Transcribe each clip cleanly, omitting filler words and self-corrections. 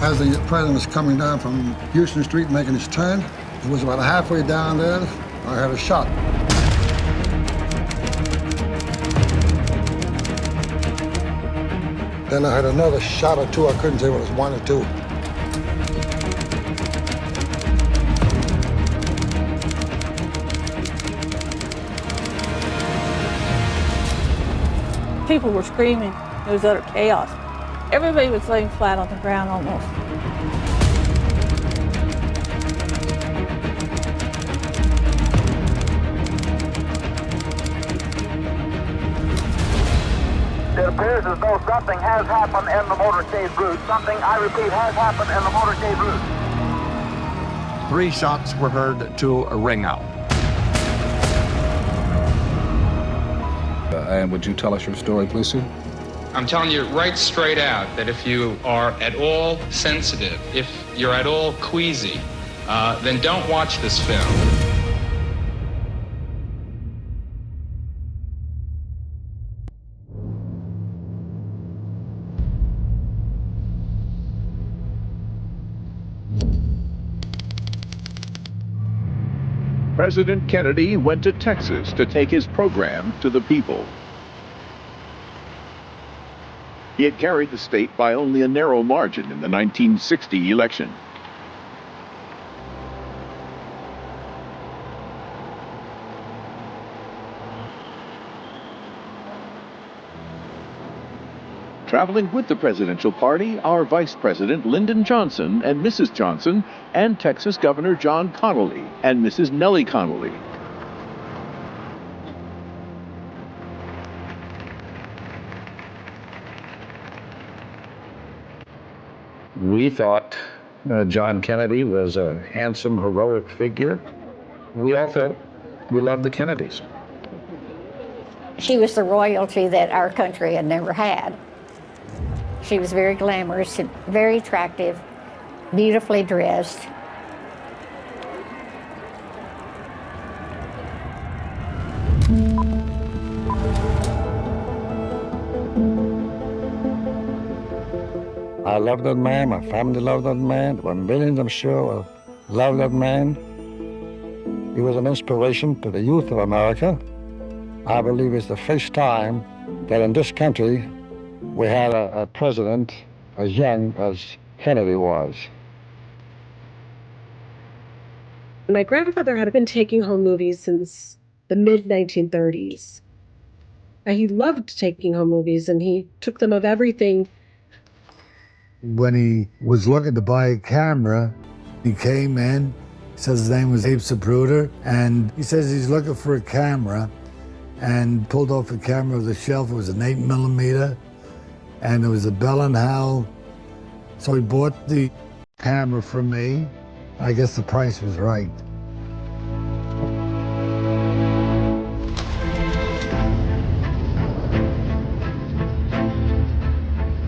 As the president was coming down from Houston Street making his turn, it was about halfway down there, I heard a shot. Then I heard another shot or two. I couldn't say whether it was one or two. People were screaming. It was utter chaos. Everybody was laying flat on the ground almost. It appears as though something has happened in the motorcade route. Something, I repeat, has happened in the motorcade route. 3 shots were heard to ring out. And would you tell us your story, please, sir? I'm telling you right straight out that if you are at all sensitive, if you're at all queasy, then don't watch this film. President Kennedy went to Texas to take his program to the people. He had carried the state by only a narrow margin in the 1960 election. Traveling with the presidential party are Vice President Lyndon Johnson and Mrs. Johnson, and Texas Governor John Connally and Mrs. Nellie Connally. We thought John Kennedy was a handsome, heroic figure. We all thought we loved the Kennedys. She was the royalty that our country had never had. She was very glamorous, very attractive, beautifully dressed. I love that man, my family loved that man, there were millions, I'm sure, love that man. He was an inspiration to the youth of America. I believe it's the first time that in this country we had a president as young as Kennedy was. My grandfather had been taking home movies since the mid-1930s. He loved taking home movies, and he took them of everything. When he was looking to buy a camera, he came in, says his name was Abe Zapruder, and he says he's looking for a camera, and pulled off a camera off the shelf. It was an 8mm, and it was a Bell & Howell. So he bought the camera from me. I guess the price was right.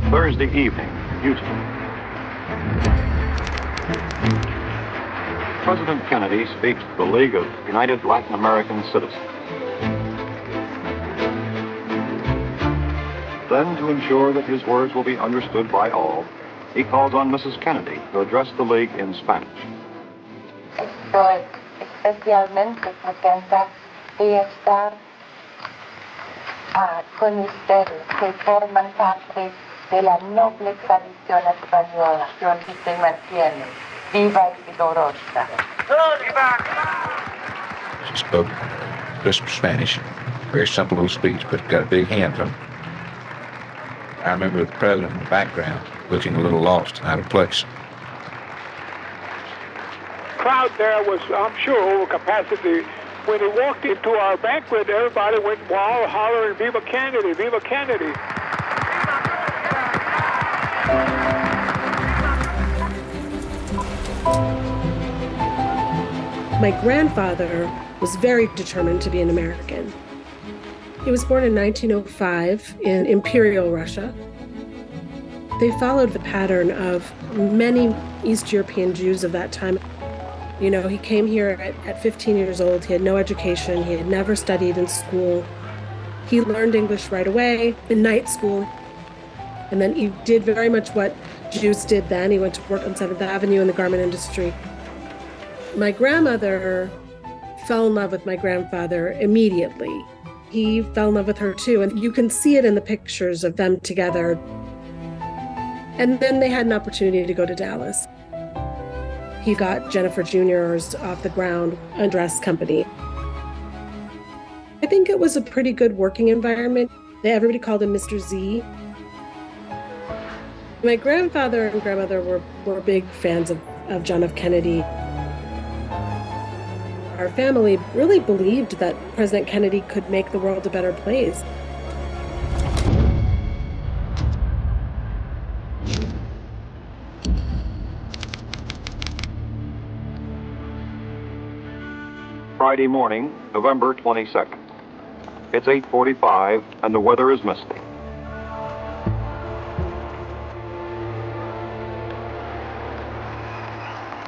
Thursday evening, Houston. President Kennedy speaks to the League of United Latin American Citizens. Then, to ensure that his words will be understood by all, he calls on Mrs. Kennedy to address the League in Spanish. Estoy especialmente contenta de estar con ustedes, que forman parte de la noble tradición española que hoy se mantiene viva y vigorosa. She spoke crisp Spanish, very simple little speech, but got a big hand from it. I remember the president in the background looking a little lost and out of place. Crowd there was, I'm sure, over capacity. When he walked into our banquet, everybody went wild, hollering, "Viva Kennedy, Viva Kennedy." My grandfather was very determined to be an American. He was born in 1905 in Imperial Russia. They followed the pattern of many East European Jews of that time. You know, he came here at 15 years old. He had no education. He had never studied in school. He learned English right away in night school. And then he did very much what Juice did then. He went to work on 7th Avenue in the garment industry. My grandmother fell in love with my grandfather immediately. He fell in love with her too, and you can see it in the pictures of them together. And then they had an opportunity to go to Dallas. He got Jennifer Jr.'s Off the Ground undress company. I think it was a pretty good working environment. Everybody called him Mr. Z. My grandfather and grandmother were big fans of John F. Kennedy. Our family really believed that President Kennedy could make the world a better place. Friday morning, November 22nd. It's 8:45 and the weather is misty.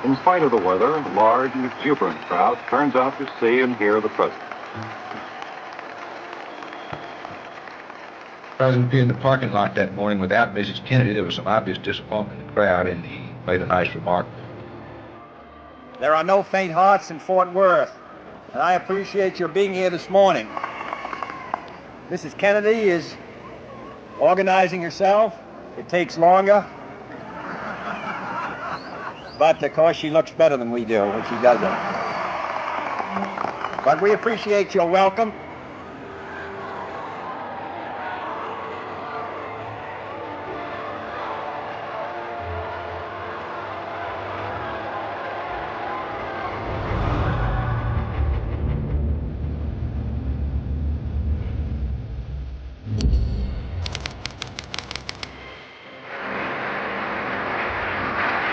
In spite of the weather, a large and exuberant crowd turns out to see and hear the president. The president appeared in the parking lot that morning without Mrs. Kennedy. There was some obvious disappointment in the crowd, and he made a nice remark. There are no faint hearts in Fort Worth, and I appreciate your being here this morning. Mrs. Kennedy is organizing herself. It takes longer. But of course she looks better than we do when she does it. But we appreciate your welcome.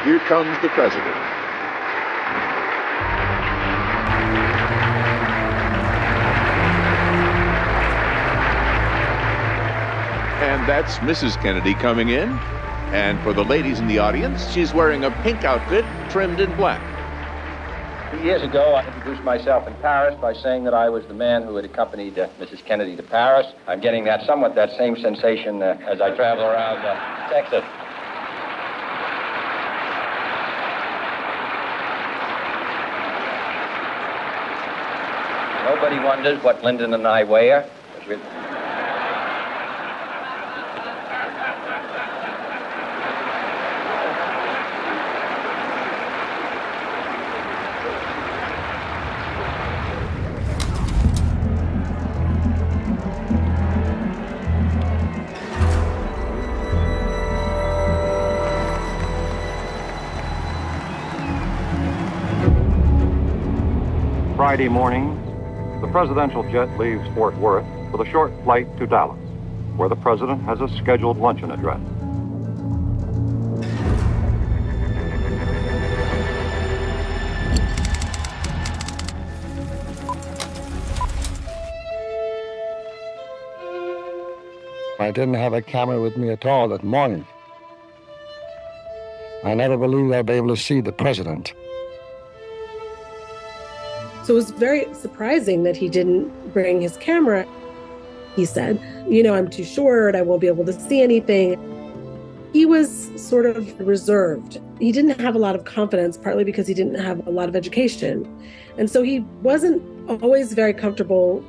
Here comes the president. And that's Mrs. Kennedy coming in. And for the ladies in the audience, she's wearing a pink outfit trimmed in black. 2 years ago, I introduced myself in Paris by saying that I was the man who had accompanied Mrs. Kennedy to Paris. I'm getting that same sensation as I travel around Texas. Nobody wonders what Lyndon and I wear. Friday morning, the presidential jet leaves Fort Worth with a short flight to Dallas, where the president has a scheduled luncheon address. I didn't have a camera with me at all that morning. I never believed I'd be able to see the president. So it was very surprising that he didn't bring his camera. He said, I'm too short, I won't be able to see anything. He was sort of reserved. He didn't have a lot of confidence, partly because he didn't have a lot of education. And so he wasn't always very comfortable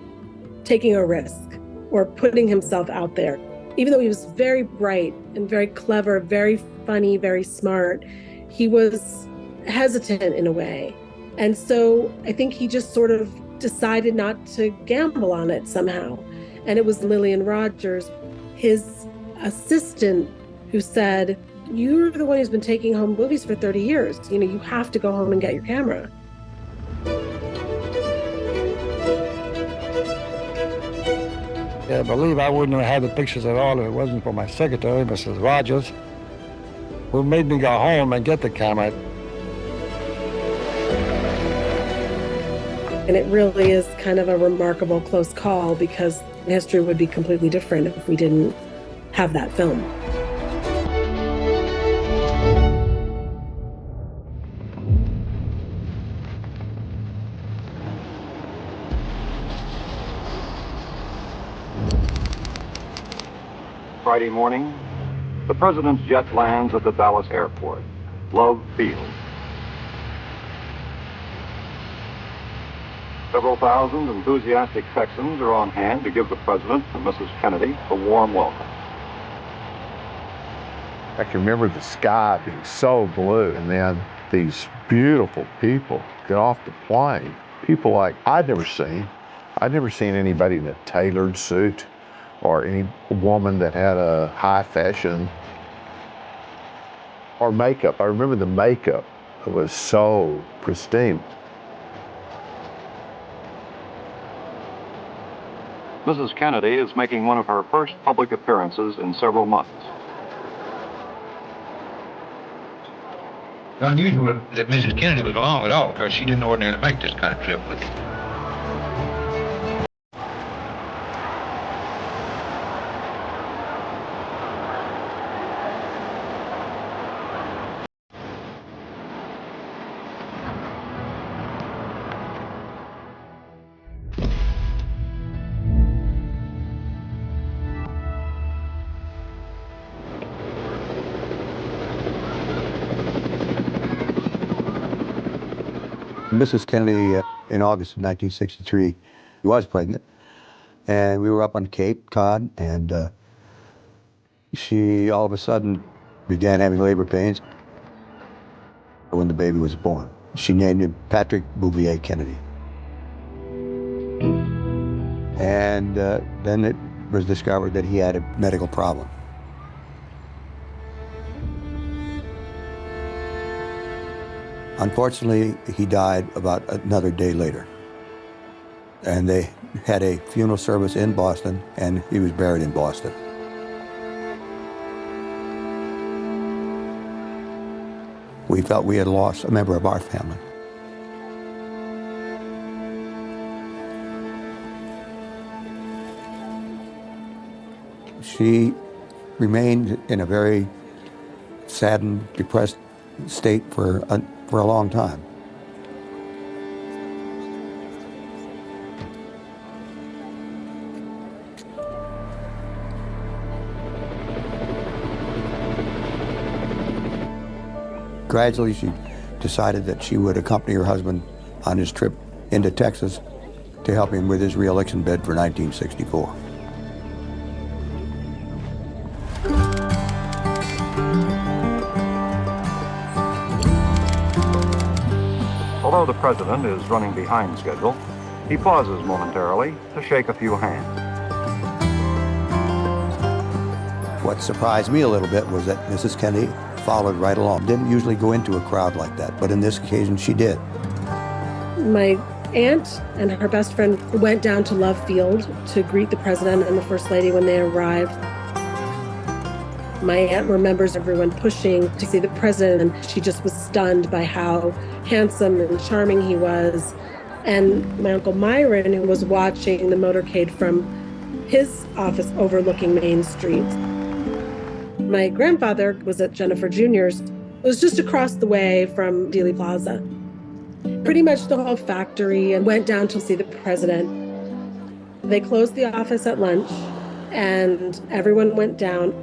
taking a risk or putting himself out there. Even though he was very bright and very clever, very funny, very smart, he was hesitant in a way. And so I think he just sort of decided not to gamble on it somehow. And it was Lillian Rogers, his assistant, who said, "You're the one who's been taking home movies for 30 years. You have to go home and get your camera." I believe I wouldn't have had the pictures at all if it wasn't for my secretary, Mrs. Rogers, who made me go home and get the camera. And it really is kind of a remarkable close call, because history would be completely different if we didn't have that film. Friday morning, The president's jet lands at the Dallas airport, Love Field. Several thousand enthusiastic Texans are on hand to give the president and Mrs. Kennedy a warm welcome. I can remember the sky being so blue, and then these beautiful people get off the plane. People like I'd never seen anybody in a tailored suit or any woman that had a high fashion or makeup. I remember the makeup. It was so pristine. Mrs. Kennedy is making one of her first public appearances in several months. It's unusual that Mrs. Kennedy was along at all, because she didn't ordinarily make this kind of trip with you. Mrs. Kennedy, in August of 1963, was pregnant, and we were up on Cape Cod, and she all of a sudden began having labor pains when the baby was born. She named him Patrick Bouvier Kennedy. And then it was discovered that he had a medical problem. Unfortunately, he died about another day later. And they had a funeral service in Boston, and he was buried in Boston. We felt we had lost a member of our family. She remained in a very saddened, depressed state for a long time. Gradually, she decided that she would accompany her husband on his trip into Texas to help him with his re-election bid for 1964. Although the president is running behind schedule, he pauses momentarily to shake a few hands. What surprised me a little bit was that Mrs. Kennedy followed right along. Didn't usually go into a crowd like that, but in this occasion she did. My aunt and her best friend went down to Love Field to greet the president and the first lady when they arrived. My aunt remembers everyone pushing to see the president, and she just was stunned by how handsome and charming he was. And my Uncle Myron, who was watching the motorcade from his office overlooking Main Street. My grandfather was at Jennifer Jr.'s. It was just across the way from Dealey Plaza. Pretty much the whole factory and went down to see the president. They closed the office at lunch, and everyone went down.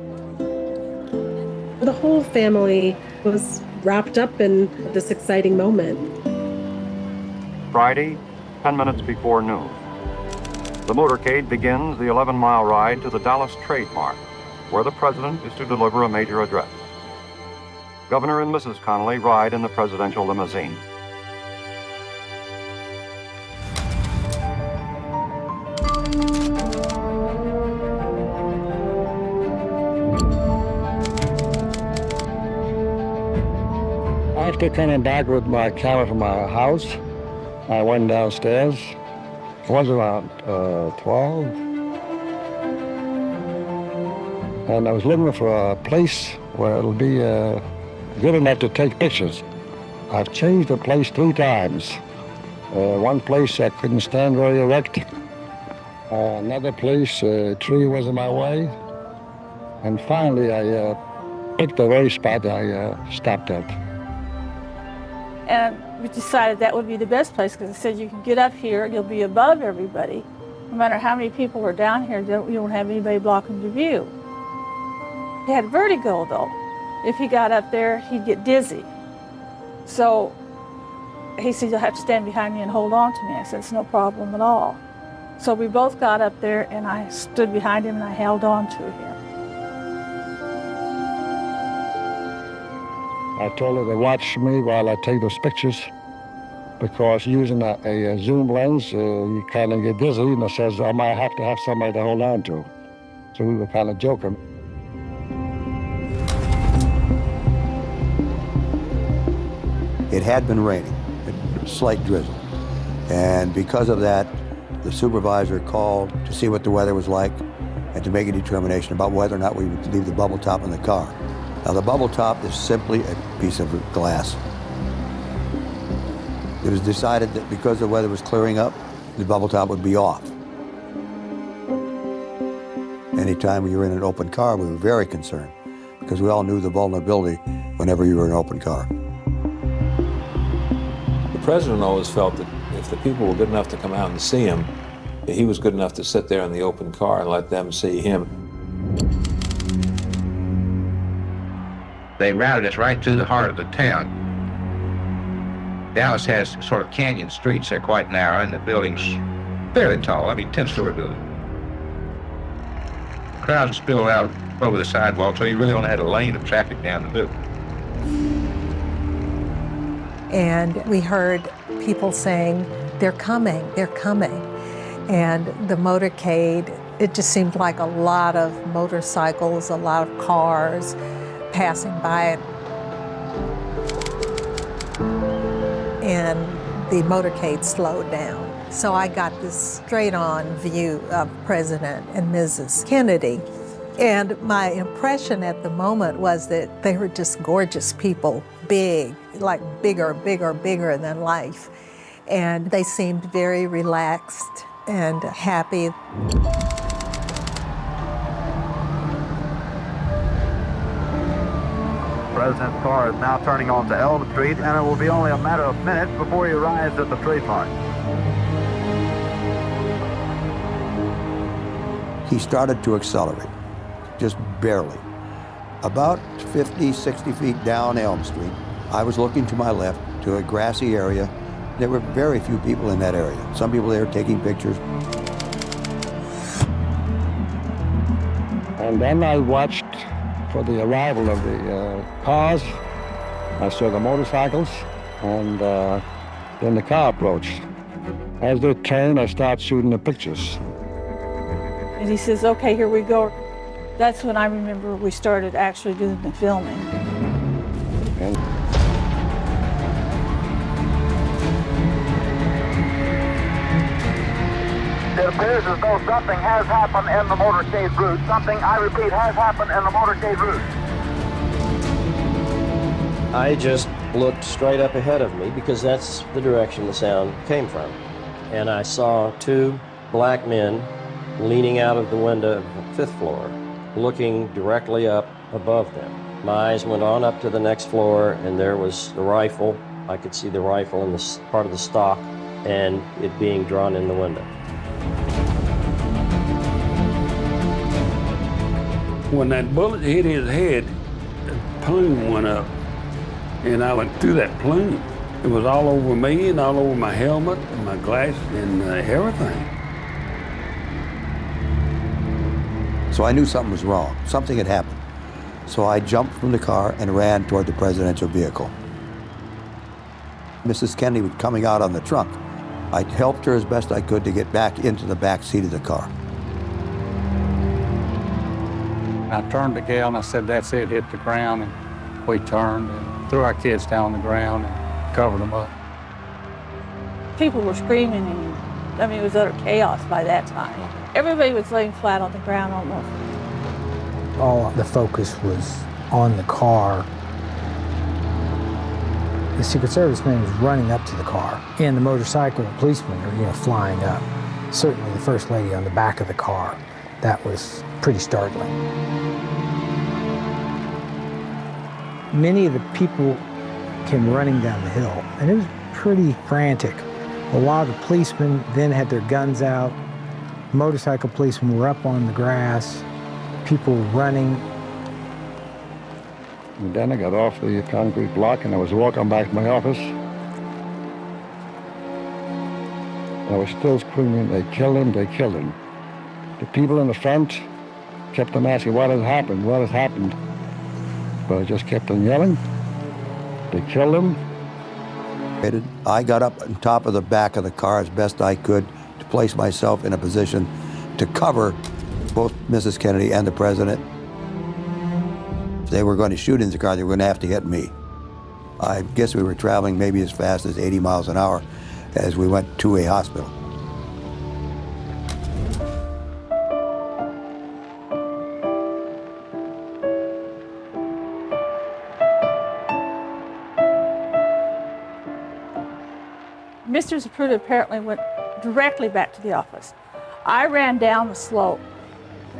The whole family was wrapped up in this exciting moment. Friday, 10 minutes before noon. The motorcade begins the 11-mile ride to the Dallas Trade Mart, where the president is to deliver a major address. Governor and Mrs. Connally ride in the presidential limousine. After coming back with my camera from my house, I went downstairs. It was around 12. And I was looking for a place where it'll be good enough to take pictures. I've changed the place 3 times. One place I couldn't stand very erect. Another place, a tree was in my way. And finally, I picked the very spot I stopped at. And we decided that would be the best place because it said you can get up here, you'll be above everybody. No matter how many people were down here, you don't have anybody blocking your view. He had vertigo, though. If he got up there, he'd get dizzy. So he said, you'll have to stand behind me and hold on to me. I said, it's no problem at all. So we both got up there, and I stood behind him, and I held on to him. I told her to watch me while I take those pictures, because using a zoom lens, you kind of get dizzy, and it says I might have to have somebody to hold on to. So we were kind of joking. It had been raining, a slight drizzle. And because of that, the supervisor called to see what the weather was like and to make a determination about whether or not we would leave the bubble top in the car. Now, the bubble top is simply a piece of glass. It was decided that because the weather was clearing up, the bubble top would be off. Anytime we were in an open car, we were very concerned because we all knew the vulnerability whenever you were in an open car. The president always felt that if the people were good enough to come out and see him, he was good enough to sit there in the open car and let them see him. They routed us right through the heart of the town. Dallas has sort of canyon streets. They're quite narrow, and the building's fairly tall. I mean, 10-story building. Crowds spilled out over the sidewalk, so you really only had a lane of traffic down the middle. And we heard people saying, they're coming, they're coming. And the motorcade, it just seemed like a lot of motorcycles, a lot of cars passing by. And the motorcade slowed down. So I got this straight-on view of President and Mrs. Kennedy. And my impression at the moment was that they were just gorgeous people, big, like bigger, bigger, bigger than life. And they seemed very relaxed and happy. The President's car is now turning onto Elm Street, and it will be only a matter of minutes before he arrives at the trademark. He started to accelerate, just barely. About 50, 60 feet down Elm Street, I was looking to my left to a grassy area. There were very few people in that area. Some people there taking pictures. And then I watched for the arrival of the cars. I saw the motorcycles, and then the car approached. As they turned, I started shooting the pictures. And he says, okay, here we go. That's when I remember we started actually doing the filming. And it appears as though something has happened in the motorcade route. Something, I repeat, has happened in the motorcade route. I just looked straight up ahead of me because that's the direction the sound came from. And I saw two black men leaning out of the window of the fifth floor, looking directly up above them. My eyes went on up to the next floor, and there was the rifle. I could see the rifle in the part of the stock and it being drawn in the window. When that bullet hit his head, the plume went up, and I went through that plume. It was all over me and all over my helmet and my glasses and everything. So I knew something was wrong. Something had happened. So I jumped from the car and ran toward the presidential vehicle. Mrs. Kennedy was coming out on the trunk. I helped her as best I could to get back into the back seat of the car. I turned to Gail and I said, that's it, hit the ground. And we turned and threw our kids down on the ground and covered them up. People were screaming, and I mean, it was utter chaos by that time. Everybody was laying flat on the ground almost. All the focus was on the car. The Secret Service man was running up to the car, and the motorcycle policemen are, flying up. Certainly the First Lady on the back of the car. That was pretty startling. Many of the people came running down the hill, and it was pretty frantic. A lot of the policemen then had their guns out. Motorcycle policemen were up on the grass. People were running. And then I got off the concrete block and I was walking back to my office. I was still screaming, "They killed him, they killed him." The people in the front kept on asking, "What has happened, what has happened?" But I just kept on yelling, "They killed him." I got up on top of the back of the car as best I could to place myself in a position to cover both Mrs. Kennedy and the president. If they were going to shoot into the car, they were going to have to hit me. I guess we were traveling maybe as fast as 80 miles an hour as we went to a hospital. Mr. Zapruder apparently went directly back to the office. I ran down the slope.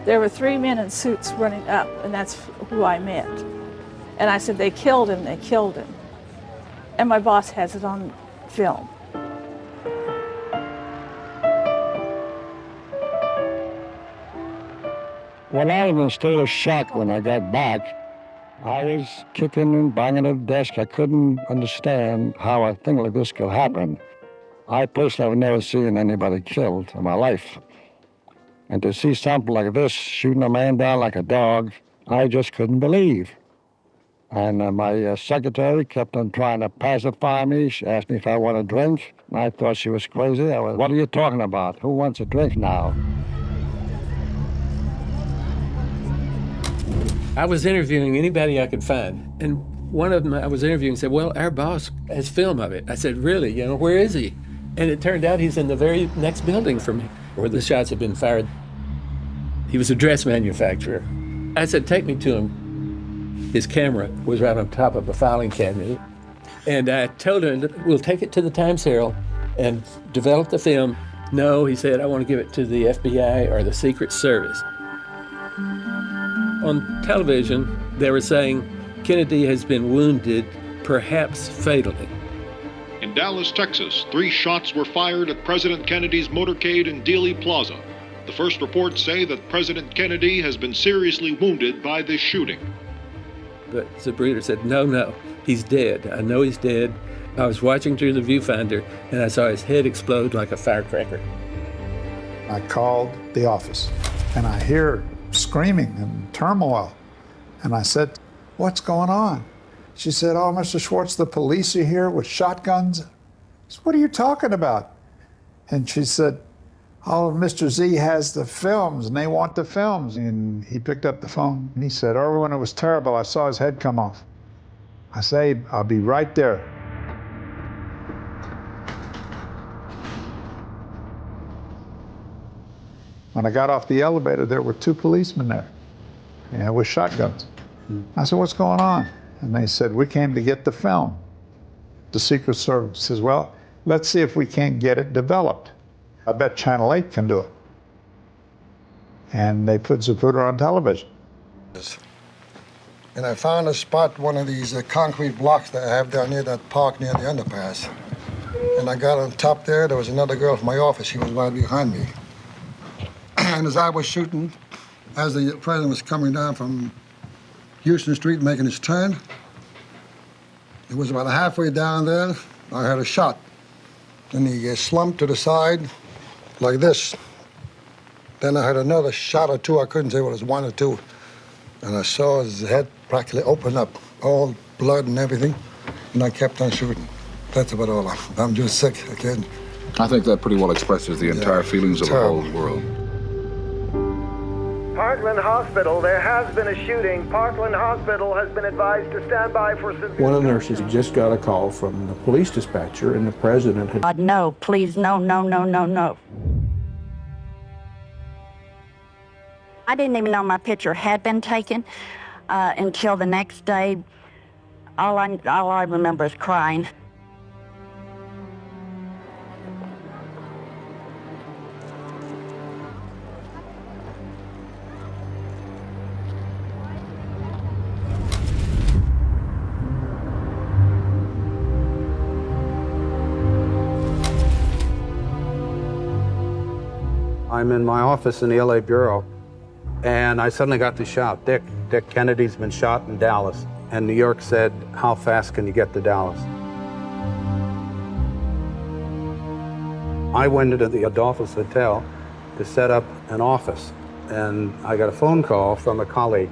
There were 3 men in suits running up, and that's who I met. And I said, "They killed him, they killed him." And my boss has it on film. Well, I was in a state of shock when I got back. I was kicking and banging at the desk. I couldn't understand how a thing like this could happen. I personally have never seen anybody killed in my life. And to see something like this, shooting a man down like a dog, I just couldn't believe. And my secretary kept on trying to pacify me. She asked me if I want a drink. I thought she was crazy. What are you talking about? Who wants a drink now? I was interviewing anybody I could find. And one of them I was interviewing said, "Well, our boss has film of it." I said, "Really? You know, where is he?" And it turned out he's in the very next building from me, where the shots had been fired. He was a dress manufacturer. I said, "Take me to him." His camera was right on top of a filing cabinet. And I told him, "We'll take it to the Times Herald and develop the film." "No," he said, "I want to give it to the FBI or the Secret Service." On television, they were saying Kennedy has been wounded, perhaps fatally. In Dallas, Texas, 3 shots were fired at President Kennedy's motorcade in Dealey Plaza. The first reports say that President Kennedy has been seriously wounded by this shooting. But Zapruder said, no, he's dead. I know he's dead. I was watching through the viewfinder, and I saw his head explode like a firecracker. I called the office, and I hear screaming and turmoil. And I said, "What's going on?" She said, "Oh, Mr. Schwartz, the police are here with shotguns." I said, "What are you talking about?" And she said, "Oh, Mr. Z has the films, and they want the films." And he picked up the phone, and he said, "Everyone, it was terrible. I saw his head come off." I say, "I'll be right there." When I got off the elevator, there were 2 policemen there, with shotguns. I said, "What's going on?" And they said, "We came to get the film." The Secret Service says, "Well, let's see if we can't get it developed. I bet Channel 8 can do it." And they put Zapruder on television. And I found a spot, one of these concrete blocks that I have down near that park near the underpass. And I got on top there. There was another girl from my office. She was right behind me. And as I was shooting, as the president was coming down from Houston Street making his turn, it was about halfway down there, I heard a shot. And he slumped to the side like this. Then I heard another shot or 2. I couldn't say whether it was 1 or 2. And I saw his head practically open up, all blood and everything. And I kept on shooting. That's about all. I'm just sick. I can't. I think that pretty well expresses the entire feelings of the whole world. Parkland Hospital, there has been a shooting. Parkland Hospital has been advised to stand by for severe... One of the nurses had just got a call from the police dispatcher, and the president had... No, please, no. I didn't even know my picture had been taken until the next day. All I remember is crying. I'm in my office in the LA Bureau, and I suddenly got the shout, Dick Kennedy's been shot in Dallas. and New York said, how fast can you get to Dallas? I went into the Adolphus Hotel to set up an office, and I got a phone call from a colleague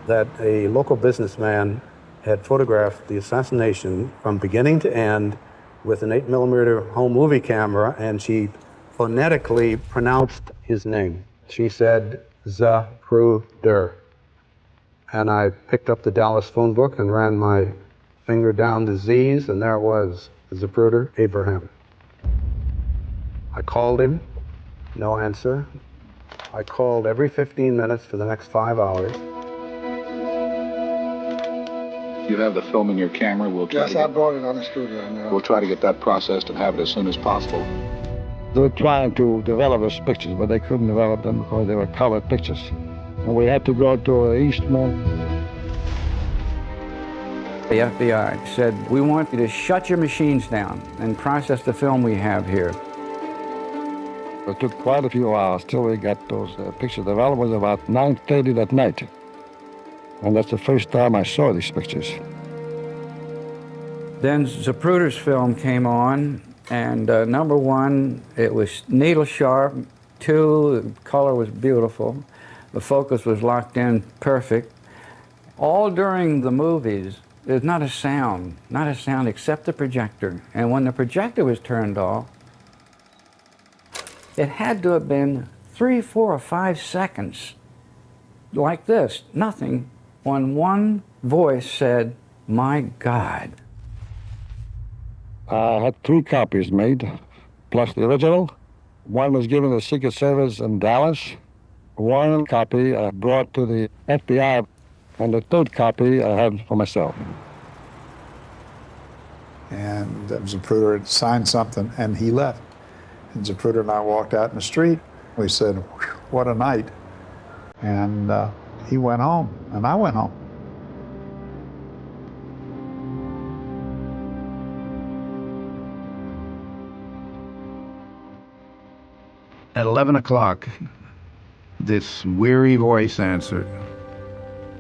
that a local businessman had photographed the assassination from beginning to end with an 8mm home movie camera, and she phonetically pronounced his name. She said, Zapruder. And I picked up the Dallas phone book and ran my finger down the Z's, and there it was, Zapruder, Abraham. I called him, no answer. I called every 15 minutes for the next 5 hours. You have the film in your camera. Yes, I brought it on the studio now. We'll try to get that processed and have it as soon as possible. They were trying to develop those pictures, but they couldn't develop them because they were colored pictures. And we had to go to Eastman. The FBI said, we want you to shut your machines down and process the film we have here. It took quite a few hours till we got those pictures developed. It was about 9:30 that night. And that's the first time I saw these pictures. Then Zapruder's film came on, and number one, it was needle sharp. Two, the color was beautiful. The focus was locked in perfect. All during the movies, there's not a sound except the projector. And when the projector was turned off, it had to have been 3, 4, or 5 seconds like this, nothing, when one voice said, "My God." I had 3 copies made, plus the original. One was given to the Secret Service in Dallas. One copy I brought to the FBI, and the 3rd copy I had for myself. And Zapruder had signed something, and he left. And Zapruder and I walked out in the street. We said, what a night. And he went home, and I went home. At 11 o'clock, this weary voice answered.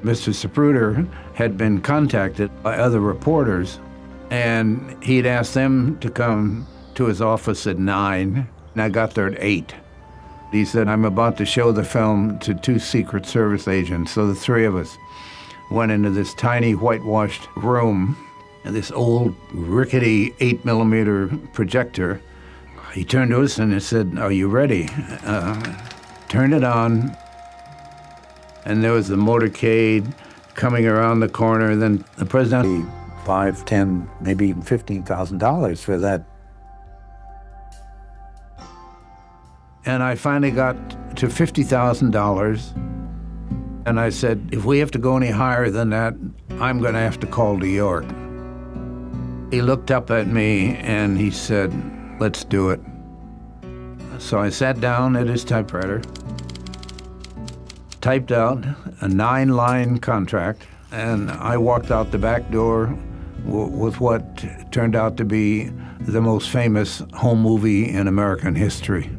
Mr. Zapruder had been contacted by other reporters, and he'd asked them to come to his office at 9, and I got there at 8. He said, I'm about to show the film to 2 Secret Service agents. So the 3 of us went into this tiny whitewashed room, and this old rickety 8mm projector. He turned to us and he said, are you ready? Turned it on, and there was the motorcade coming around the corner. Then the president, $5,000, $10,000, maybe even $15,000 for that. And I finally got to $50,000. And I said, if we have to go any higher than that, I'm going to have to call New York. He looked up at me and he said, let's do it. So I sat down at his typewriter, typed out a 9-line contract, and I walked out the back door with what turned out to be the most famous home movie in American history.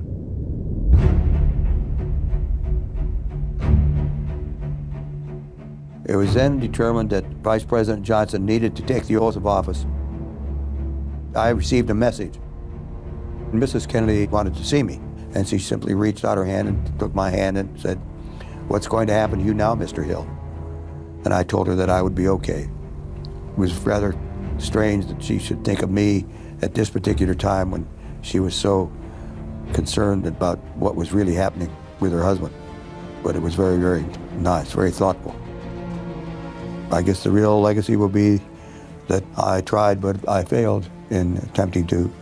It was then determined that Vice President Johnson needed to take the oath of office. I received a message. Mrs. Kennedy wanted to see me, and she simply reached out her hand and took my hand and said, what's going to happen to you now, Mr. Hill? And I told her that I would be okay. It was rather strange that she should think of me at this particular time when she was so concerned about what was really happening with her husband. But it was very, very nice, very thoughtful. I guess the real legacy will be that I tried, but I failed in attempting to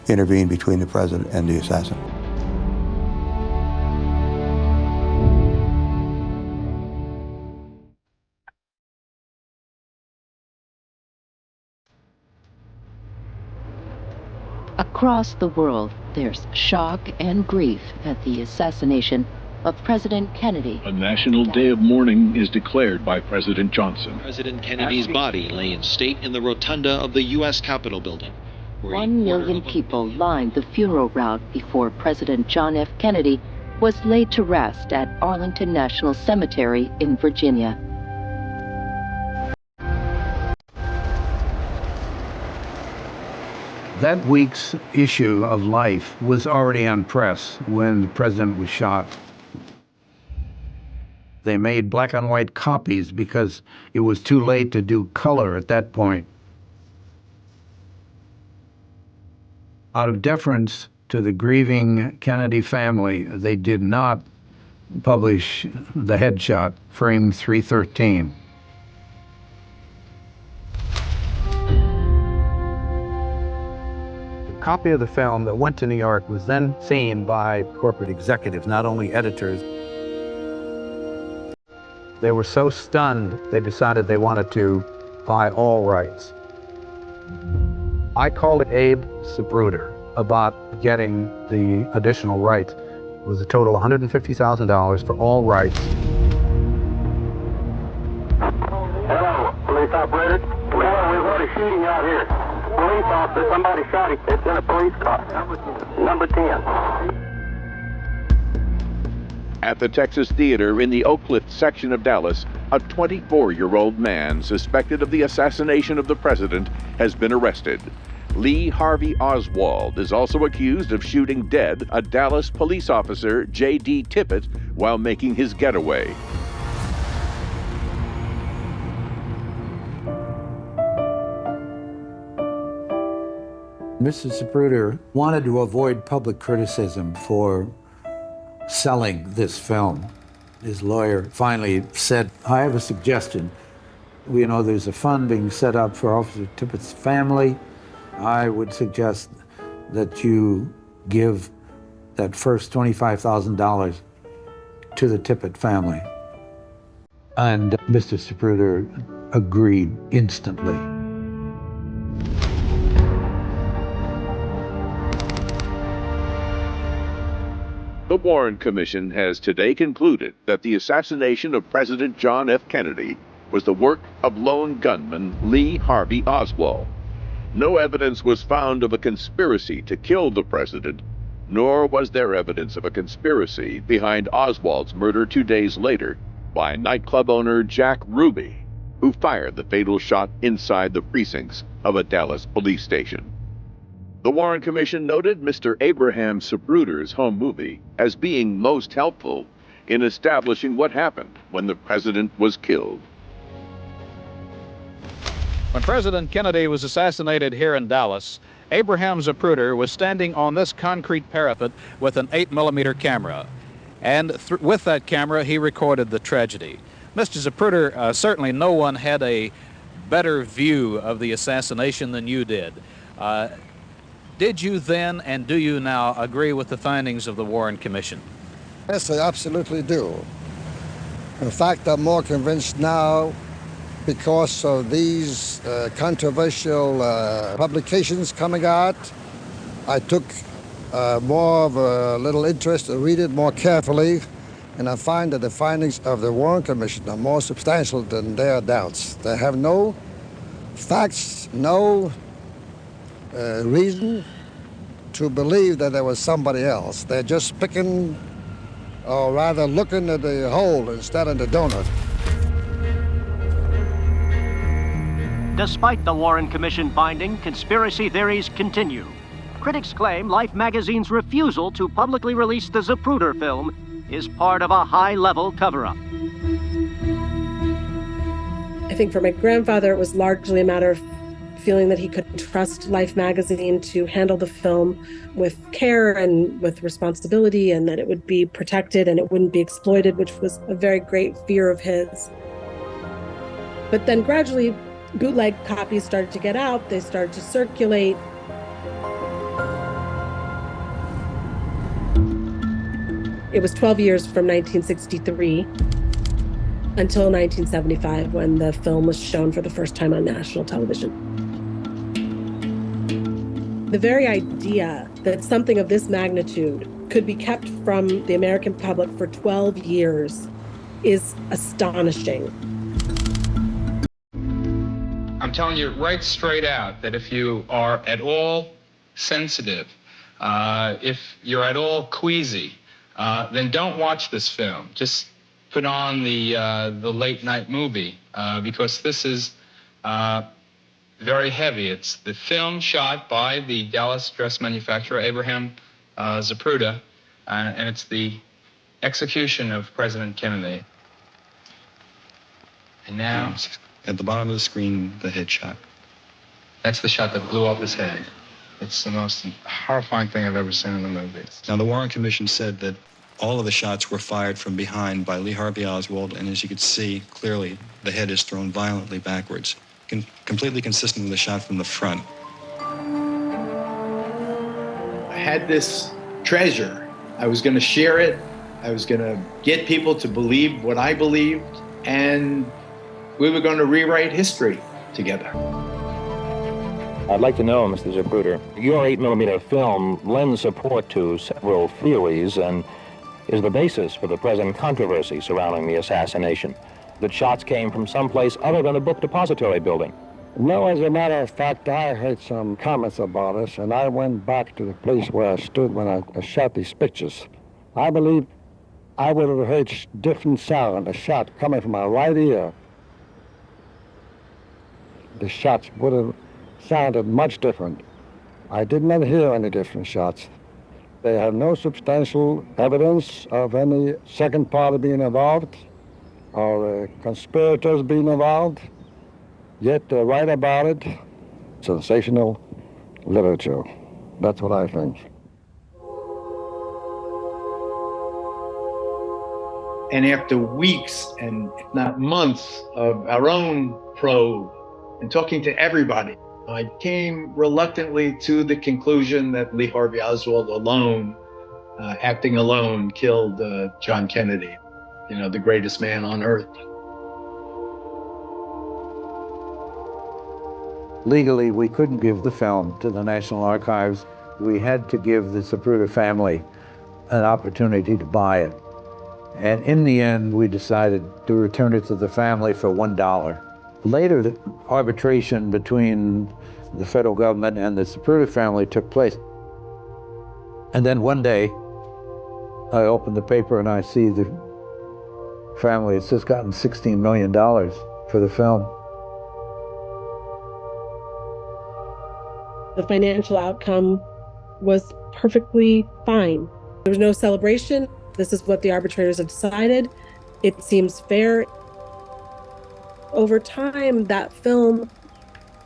intervene between the president and the assassin. Across the world, there's shock and grief at the assassination of President Kennedy. A national day of mourning is declared by President Johnson. President Kennedy's body lay in state in the rotunda of the U.S. Capitol building. 1 million people lined the funeral route before President John F. Kennedy was laid to rest at Arlington National Cemetery in Virginia. That week's issue of Life was already on press when the president was shot. They made black and white copies because it was too late to do color at that point. Out of deference to the grieving Kennedy family, they did not publish the headshot, frame 313. A copy of the film that went to New York was then seen by corporate executives, not only editors. They were so stunned, they decided they wanted to buy all rights. I called Abe Zapruder about getting the additional rights. It was a total of $150,000 for all rights. Hello, police operator. Well, we've had a shooting out here. Police officer, somebody shot him. It's in a police car. Number 10. At the Texas Theater in the Oak Cliff section of Dallas, a 24-year-old man suspected of the assassination of the president has been arrested. Lee Harvey Oswald is also accused of shooting dead a Dallas police officer, J.D. Tippit, while making his getaway. Mr. Zapruder wanted to avoid public criticism for selling this film. His lawyer finally said, I have a suggestion. You know, there's a fund being set up for Officer Tippit's family. I would suggest that you give that first $25,000 to the Tippit family. And Mr. Zapruder agreed instantly. The Warren Commission has today concluded that the assassination of President John F. Kennedy was the work of lone gunman Lee Harvey Oswald. No evidence was found of a conspiracy to kill the president, nor was there evidence of a conspiracy behind Oswald's murder 2 days later by nightclub owner Jack Ruby, who fired the fatal shot inside the precincts of a Dallas police station. The Warren Commission noted Mr. Abraham Zapruder's home movie as being most helpful in establishing what happened when the president was killed. When President Kennedy was assassinated here in Dallas, Abraham Zapruder was standing on this concrete parapet with an 8mm camera. And with that camera, he recorded the tragedy. Mr. Zapruder, certainly no one had a better view of the assassination than you did. Did you then, and do you now, agree with the findings of the Warren Commission? Yes, I absolutely do. In fact, I'm more convinced now because of these controversial publications coming out. I took more of a little interest to read it more carefully, and I find that the findings of the Warren Commission are more substantial than their doubts. They have no facts, no reason to believe that there was somebody else. They're just picking, or rather looking at the hole instead of the donut. Despite the Warren Commission finding, conspiracy theories continue. Critics claim Life magazine's refusal to publicly release the Zapruder film is part of a high-level cover-up. I think for my grandfather, it was largely a matter of feeling that he could trust Life magazine to handle the film with care and with responsibility, and that it would be protected and it wouldn't be exploited, which was a very great fear of his. But then gradually, bootleg copies started to get out, they started to circulate. It was 12 years from 1963 until 1975 when the film was shown for the first time on national television. The very idea that something of this magnitude could be kept from the American public for 12 years is astonishing. I'm telling you right straight out that if you are at all sensitive, if you're at all queasy, then don't watch this film. Just put on the late night movie because this is very heavy. It's the film shot by the Dallas dress manufacturer Abraham Zapruder, and it's the execution of President Kennedy. And now, at the bottom of the screen, the headshot. That's the shot that blew up his head. It's the most horrifying thing I've ever seen in the movies. Now, the Warren Commission said that all of the shots were fired from behind by Lee Harvey Oswald, and as you could see clearly, the head is thrown violently backwards, completely consistent with the shot from the front. I had this treasure. I was going to share it. I was going to get people to believe what I believed, and we were going to rewrite history together. I'd like to know, Mr. Zapruder, your 8mm film lends support to several theories and is the basis for the present controversy surrounding the assassination. That shots came from someplace other than a book depository building. No, as a matter of fact, I heard some comments about us, and I went back to the place where I stood when I shot these pictures. I believe I would have heard different sound, a shot coming from my right ear. The shots would have sounded much different. I did not hear any different shots. They have no substantial evidence of any second party being involved or conspirators being involved, yet they write about it. Sensational literature. That's what I think. And after weeks and if not months of our own probe and talking to everybody, I came reluctantly to the conclusion that Lee Harvey Oswald alone, acting alone, killed John Kennedy, the greatest man on earth. Legally, we couldn't give the film to the National Archives. We had to give the Zapruder family an opportunity to buy it. And in the end, we decided to return it to the family for $1. Later, the arbitration between the federal government and the Zapruder family took place. And then one day, I opened the paper and I see the family has just gotten $16 million for the film. The financial outcome was perfectly fine. There was no celebration. This is what the arbitrators have decided. It seems fair. Over time, that film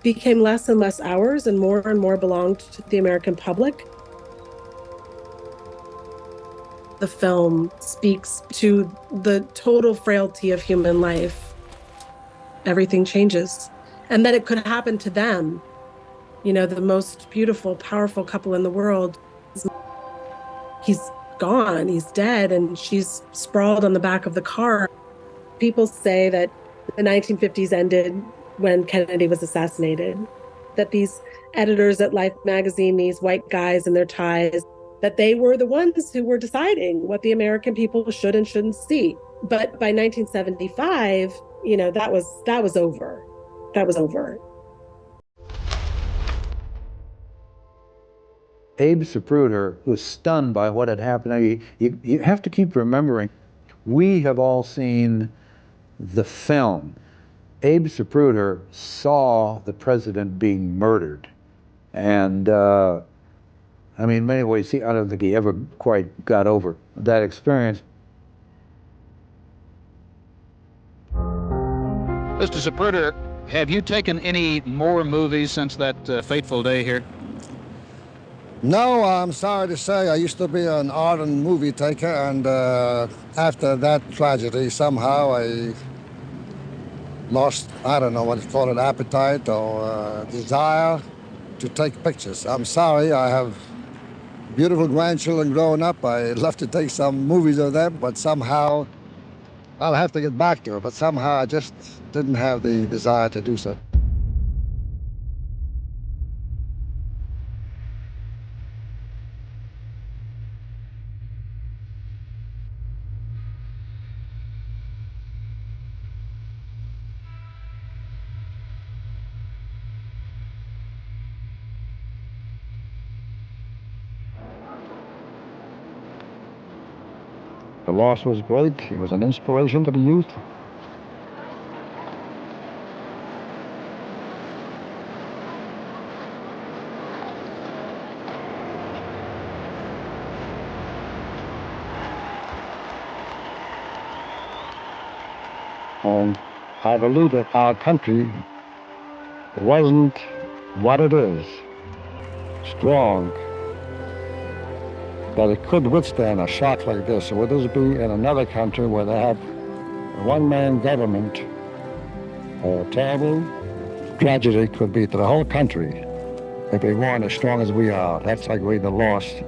became less and less ours and more belonged to the American public. The film speaks to the total frailty of human life. Everything changes. And that it could happen to them. The most beautiful, powerful couple in the world. He's gone, he's dead, and she's sprawled on the back of the car. People say that the 1950s ended when Kennedy was assassinated, that these editors at Life magazine, these white guys in their ties, that they were the ones who were deciding what the American people should and shouldn't see. But by 1975, that was over. That was over. Abe Zapruder was stunned by what had happened. You have to keep remembering, we have all seen the film. Abe Zapruder saw the president being murdered. And in many ways, I don't think he ever quite got over that experience. Mr. Zapruder, have you taken any more movies since that fateful day here? No, I'm sorry to say, I used to be an ardent movie taker, and after that tragedy, somehow I lost, I don't know what to call it, appetite or desire to take pictures. I'm sorry, I have beautiful grandchildren growing up. I love to take some movies of them, but somehow I'll have to get back to it, but somehow I just didn't have the desire to do so. The loss was great. He was an inspiration to the youth. And I believe that our country wasn't what it is, strong, that it could withstand a shock like this. Would this be in another country where they have a one-man government? A terrible tragedy could be to the whole country if we weren't as strong as we are. That's like we're the lost